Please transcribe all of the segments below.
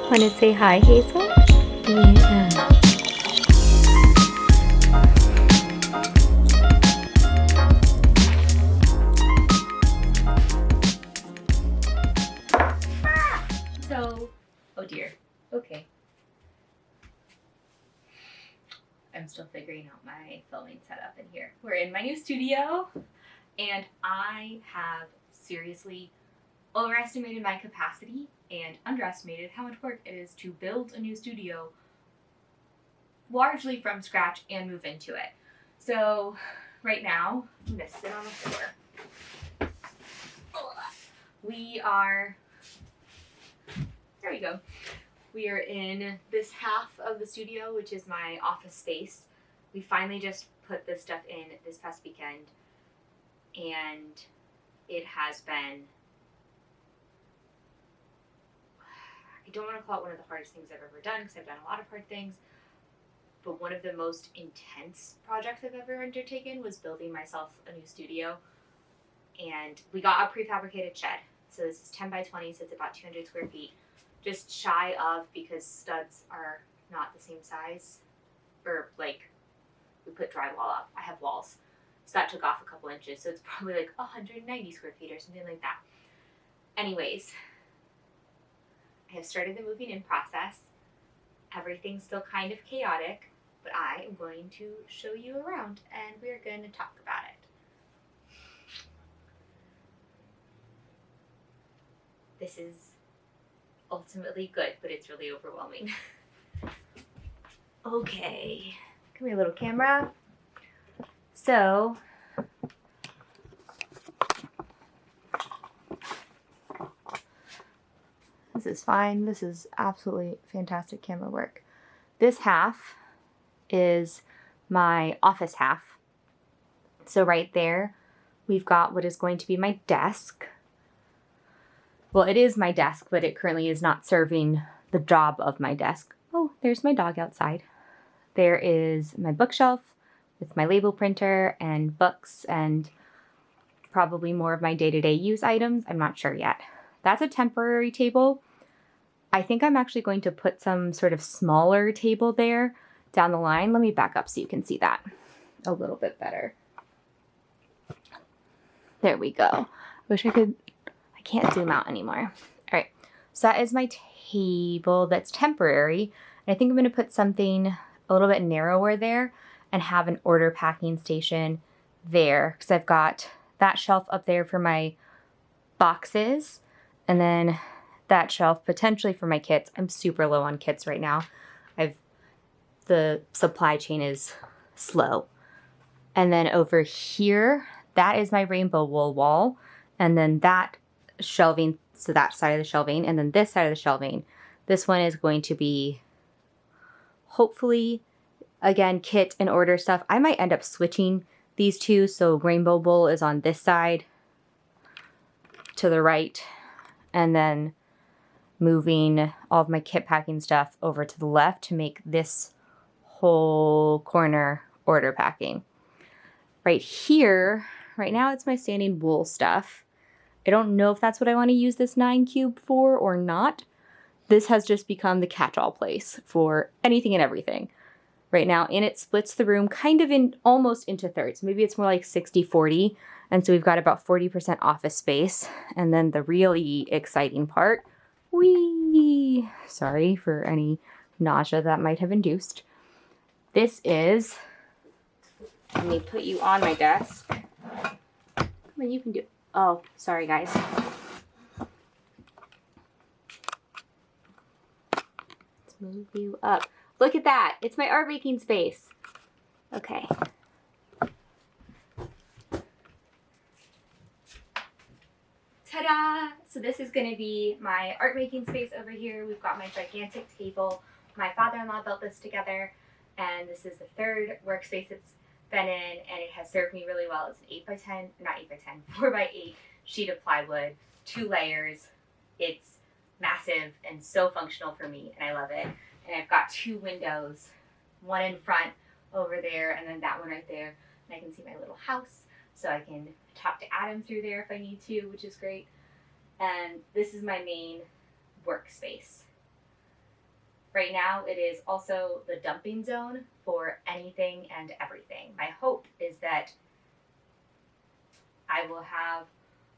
Want to say hi, Hazel? Yeah. Oh dear. Okay. I'm still figuring out my filming setup in here. We're in my new studio, and I have seriously overestimated my capacity and underestimated how much work it is to build a new studio largely from scratch and move into it. So right now, I'm gonna sit on the floor. There we go. We are in this half of the studio, which is my office space. We finally just put this stuff in this past weekend, and it has been, I don't want to call it one of the hardest things I've ever done because I've done a lot of hard things, but one of the most intense projects I've ever undertaken was building myself a new studio. And we got a prefabricated shed. So this is 10 by 20, so it's about 200 square feet. Just shy of, because studs are not the same size, or like we put drywall up. I have walls, so that took off a couple inches, so it's probably like 190 square feet or something like that. Anyways, I have started the moving in process. Everything's still kind of chaotic, but I am going to show you around and we're going to talk about it. This is ultimately good, but it's really overwhelming. Okay, come here, little camera. So, this is fine. This is absolutely fantastic camera work. This half is my office half. So right there, we've got what is going to be my desk. Well, it is my desk, but it currently is not serving the job of my desk. Oh, there's my dog outside. There is my bookshelf with my label printer and books and probably more of my day-to-day use items. I'm not sure yet. That's a temporary table. I think I'm actually going to put some sort of smaller table there down the line. Let me back up so you can see that a little bit better. There we go. Wish I could. I can't zoom out anymore. All right, so that is my table that's temporary. And I think I'm going to put something a little bit narrower there and have an order packing station there, because I've got that shelf up there for my boxes, and then that shelf potentially for my kits. I'm super low on kits right now. The supply chain is slow. And then over here, that is my rainbow wool wall, and then that shelving, so that side of the shelving, and then this side of the shelving. This one is going to be hopefully, again, kit and order stuff. I might end up switching these two, so rainbow wool is on this side to the right, and then moving all of my kit packing stuff over to the left to make this whole corner order packing. Right here, right now it's my standing wool stuff. I don't know if that's what I want to use this 9 cube for or not. This has just become the catch-all place for anything and everything right now. And it splits the room kind of in almost into thirds. Maybe it's more like 60-40. And so we've got about 40% office space. And then the really exciting part, sorry for any nausea that might have induced. This is, let me put you on my desk. Come on, you can do it. Oh, sorry guys. Let's move you up. Look at that. It's my art making space. Okay. Ta-da! So this is going to be my art making space over here. We've got my gigantic table. My father-in-law built this together, and this is the third workspace it's been in, and it has served me really well. It's an 8x10, not 8x10, 4x8 sheet of plywood, 2 layers. It's massive and so functional for me, and I love it. And I've got 2 windows, one in front over there, and then that one right there. And I can see my little house. so I can talk to Adam through there if I need to, which is great. And this is my main workspace. Right now, it is also the dumping zone for anything and everything. My hope is that I will have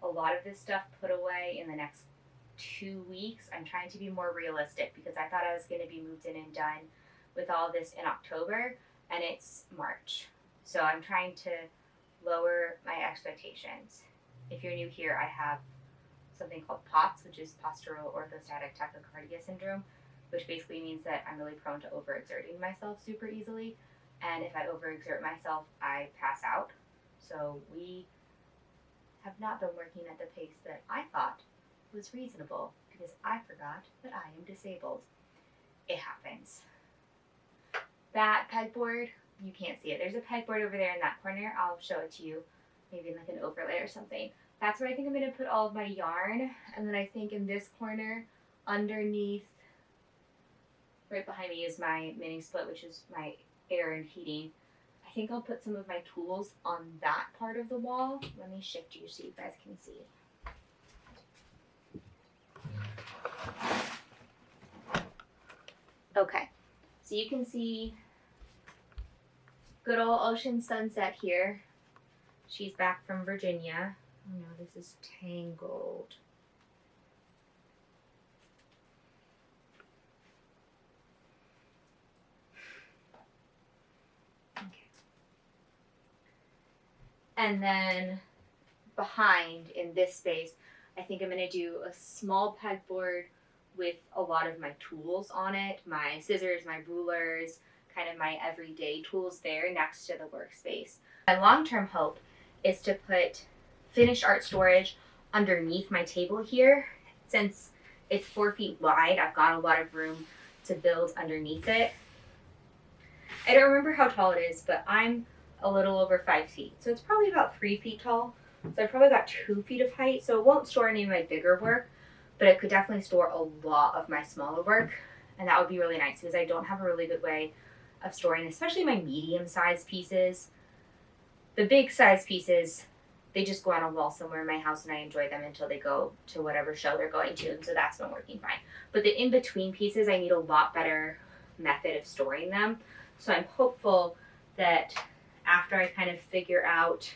a lot of this stuff put away in the next 2 weeks. I'm trying to be more realistic because I thought I was going to be moved in and done with all this in October, and it's March. So I'm trying to lower my expectations. If you're new here, I have something called POTS, which is postural orthostatic tachycardia syndrome, which basically means that I'm really prone to overexerting myself super easily. And if I overexert myself, I pass out. So we have not been working at the pace that I thought was reasonable because I forgot that I am disabled. It happens. That pegboard, you can't see it. There's a pegboard over there in that corner. I'll show it to you, maybe in like an overlay or something. That's where I think I'm going to put all of my yarn. And then I think in this corner, underneath, right behind me is my mini split, which is my air and heating. I think I'll put some of my tools on that part of the wall. Let me shift you so you guys can see. Okay, so you can see good old ocean sunset here. She's back from Virginia. Oh no, this is tangled. Okay. And then behind in this space, I think I'm going to do a small pegboard with a lot of my tools on it, my scissors, my rulers, kind of my everyday tools there next to the workspace. My long-term hope is to put finished art storage underneath my table here. Since it's 4 feet wide, I've got a lot of room to build underneath it. I don't remember how tall it is, but I'm a little over 5 feet. So it's probably about 3 feet tall. So I've probably got 2 feet of height. So it won't store any of my bigger work, but it could definitely store a lot of my smaller work. And that would be really nice because I don't have a really good way of storing, especially my medium-sized pieces. The big size pieces, they just go on a wall somewhere in my house and I enjoy them until they go to whatever show they're going to. And so that's been working fine. But the in-between pieces, I need a lot better method of storing them. So I'm hopeful that after I kind of figure out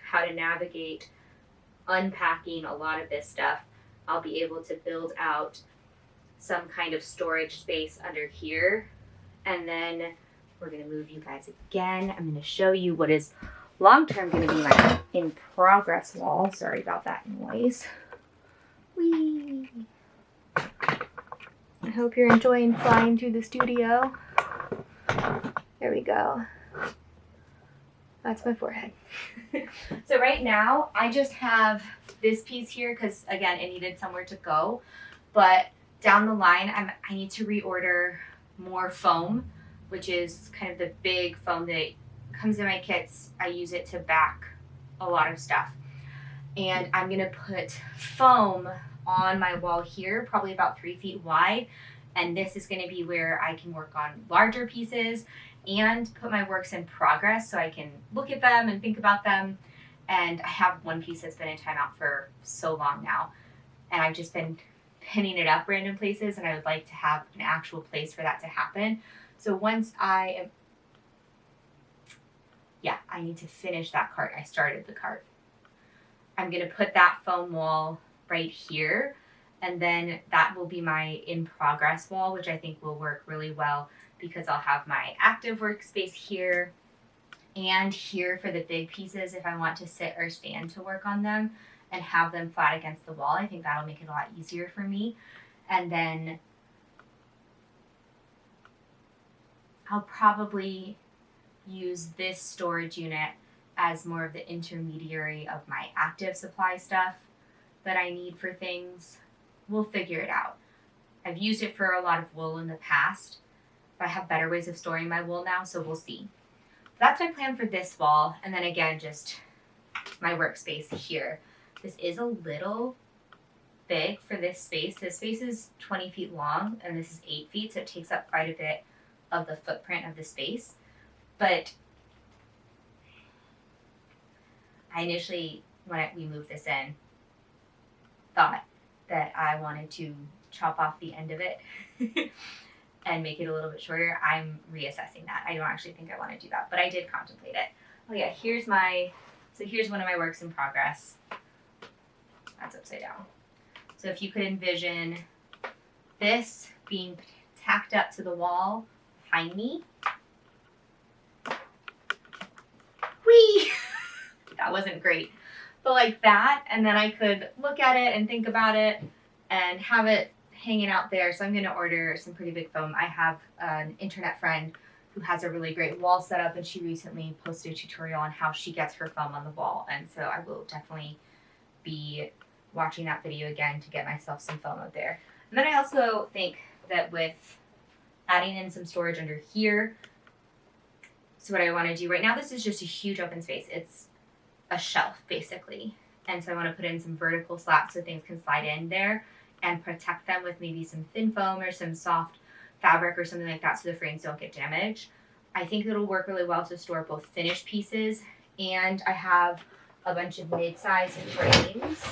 how to navigate unpacking a lot of this stuff, I'll be able to build out some kind of storage space under here. And then we're going to move you guys again. I'm going to show you what is long-term going to be my in-progress wall. Sorry about that noise. Whee! I hope you're enjoying flying through the studio. There we go. That's my forehead. So right now, I just have this piece here because, again, it needed somewhere to go. But down the line, I need to reorder more foam, which is kind of the big foam that comes in my kits. I use it to back a lot of stuff. And I'm going to put foam on my wall here, probably about 3 feet wide. And this is going to be where I can work on larger pieces and put my works in progress so I can look at them and think about them. And I have one piece that's been in timeout for so long now. And I've just been pinning it up random places, and I would like to have an actual place for that to happen. So once I need to finish that cart. I started the cart. I'm going to put that foam wall right here, and then that will be my in-progress wall, which I think will work really well because I'll have my active workspace here and here for the big pieces if I want to sit or stand to work on them and have them flat against the wall. I think that'll make it a lot easier for me. And then I'll probably use this storage unit as more of the intermediary of my active supply stuff that I need for things. We'll figure it out. I've used it for a lot of wool in the past, but I have better ways of storing my wool now, so we'll see. That's my plan for this wall. And then again, just my workspace here. This is a little big for this space. This space is 20 feet long and this is 8 feet, so it takes up quite a bit of the footprint of the space. But I initially, when we moved this in, thought that I wanted to chop off the end of it and make it a little bit shorter. I'm reassessing that. I don't actually think I want to do that, but I did contemplate it. Oh yeah, here's one of my works in progress. That's upside down. So if you could envision this being tacked up to the wall behind me. Whee! That wasn't great. But like that, and then I could look at it and think about it and have it hanging out there. So I'm going to order some pretty big foam. I have an internet friend who has a really great wall setup, and she recently posted a tutorial on how she gets her foam on the wall. And so I will definitely be watching that video again to get myself some foam out there. And then I also think that with adding in some storage under here, so what I want to do right now, this is just a huge open space. It's a shelf basically. And so I want to put in some vertical slats so things can slide in there and protect them with maybe some thin foam or some soft fabric or something like that so the frames don't get damaged. I think it'll work really well to store both finished pieces, and I have a bunch of mid-sized frames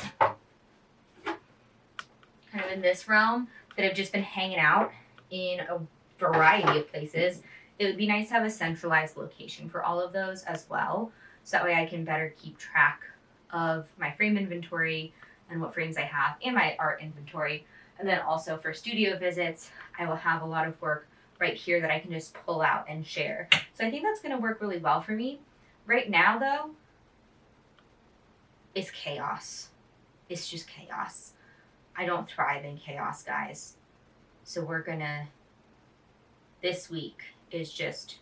kind of in this realm that have just been hanging out in a variety of places. It would be nice to have a centralized location for all of those as well, so that way I can better keep track of my frame inventory and what frames I have and my art inventory. And then also for studio visits, I will have a lot of work right here that I can just pull out and share. So I think that's going to work really well for me. Right now though, it's chaos. It's just chaos. I don't thrive in chaos, guys. So we're gonna, this week is just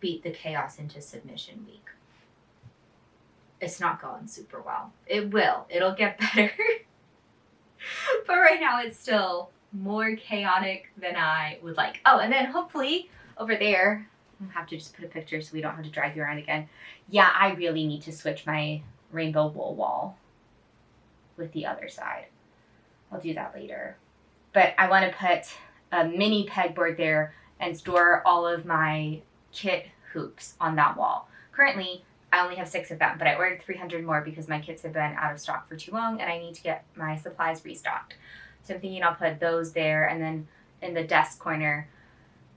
beat the chaos into submission week. It's not going super well. It will. It'll get better. But right now it's still more chaotic than I would like. Oh, and then hopefully over there, I'll have to just put a picture so we don't have to drag you around again. Yeah, I really need to switch my rainbow wool wall with the other side. I'll do that later. But I want to put a mini pegboard there and store all of my kit hoops on that wall. Currently, I only have 6 of them, but I ordered 300 more because my kits have been out of stock for too long and I need to get my supplies restocked. So I'm thinking I'll put those there, and then in the desk corner,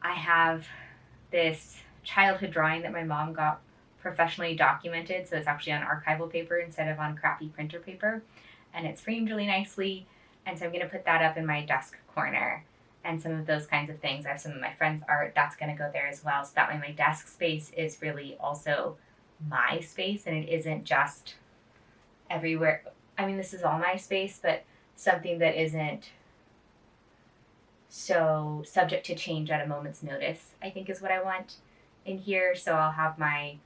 I have this childhood drawing that my mom got professionally documented, so it's actually on archival paper instead of on crappy printer paper, and it's framed really nicely, and so I'm going to put that up in my desk corner and some of those kinds of things. I have some of my friends' art that's going to go there as well, so that way my desk space is really also my space and it isn't just everywhere. I mean, this is all my space, but something that isn't so subject to change at a moment's notice, I think is what I want in here. So I'll have my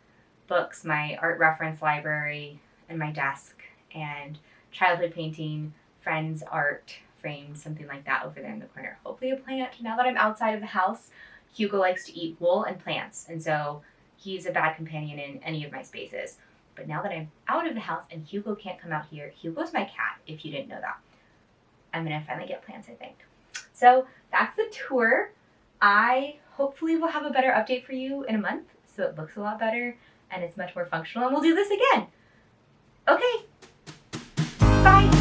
books, my art reference library, and my desk, and childhood painting, friends' art frames, something like that over there in the corner. Hopefully a plant. Now that I'm outside of the house, Hugo likes to eat wool and plants, and so he's a bad companion in any of my spaces. But now that I'm out of the house and Hugo can't come out here, Hugo's my cat, if you didn't know that. I'm going to finally get plants, I think. So that's the tour. I hopefully will have a better update for you in a month, so it looks a lot better and it's much more functional, and we'll do this again. Okay. Bye.